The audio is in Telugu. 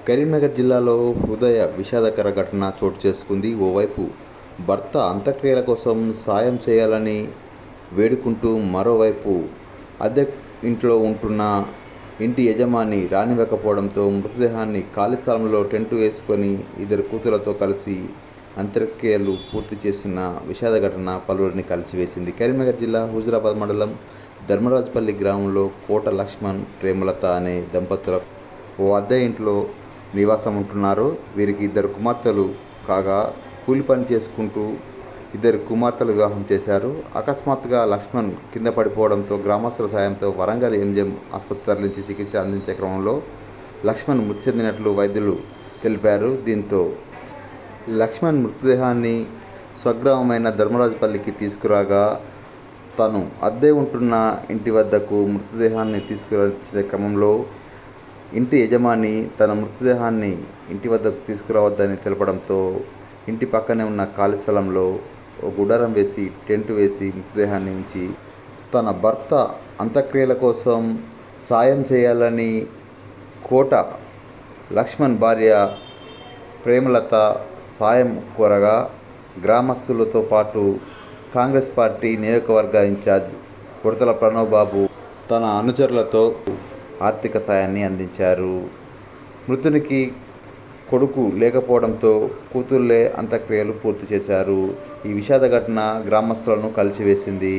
కరీంనగర్ జిల్లాలో హృదయ విషాదకర ఘటన చోటు చేసుకుంది. ఓవైపు భర్త అంత్యక్రియల కోసం సాయం చేయాలని వేడుకుంటూ, మరోవైపు అద్దె ఇంట్లో ఉంటున్న ఇంటి యజమాని రానివ్వకపోవడంతో మృతదేహాన్ని ఖాళీ స్థలంలో టెంట్ వేసుకొని ఇద్దరు కూతుళ్లతో కలిసి అంత్యక్రియలు పూర్తి చేసిన విషాద ఘటన పలువురిని కలిసివేసింది. కరీంనగర్ జిల్లా హుజురాబాద్ మండలం ధర్మరాజుపల్లి గ్రామంలో కోట లక్ష్మణ్, ప్రేమలత అనే దంపతులు ఓ అద్దె ఇంట్లో నివాసం ఉంటున్నారు. వీరికి ఇద్దరు కుమార్తెలు కాగా కూలి పని చేసుకుంటూ ఇద్దరు కుమార్తెలు వివాహం చేశారు. అకస్మాత్తుగా లక్ష్మణ్ కింద పడిపోవడంతో గ్రామస్తుల సాయంతో వరంగల్ ఎంజిఎం ఆసుపత్రి తరలించి చికిత్స అందించే క్రమంలో లక్ష్మణ్ మృతి చెందినట్లు వైద్యులు తెలిపారు. దీంతో లక్ష్మణ్ మృతదేహాన్ని స్వగ్రామమైన ధర్మరాజుపల్లికి తీసుకురాగా తను అద్దె ఉంటున్న ఇంటి వద్దకు మృతదేహాన్ని తీసుకువచ్చే క్రమంలో ఇంటి యజమాని తన మృతదేహాన్ని ఇంటి వద్దకు తీసుకురావద్దని తెలపడంతో ఇంటి పక్కనే ఉన్న ఖాళీ స్థలంలో ఓ గుడారం వేసి టెంట్ వేసి మృతదేహాన్ని ఉంచి తన భర్త అంత్యక్రియల కోసం సాయం చేయాలని కోట లక్ష్మణ్ భార్య ప్రేమలత సాయం కోరగా గ్రామస్తులతో పాటు కాంగ్రెస్ పార్టీ నియోజకవర్గ ఇన్ఛార్జ్ ఉడతల ప్రణవ్ బాబు తన అనుచరులతో ఆర్థిక సాయాన్ని అందించారు. మృతునికి కొడుకు లేకపోవడంతో కూతుళ్లే అంత్యక్రియలు పూర్తి చేశారు. ఈ విషాద ఘటన గ్రామస్తులను కలిసివేసింది.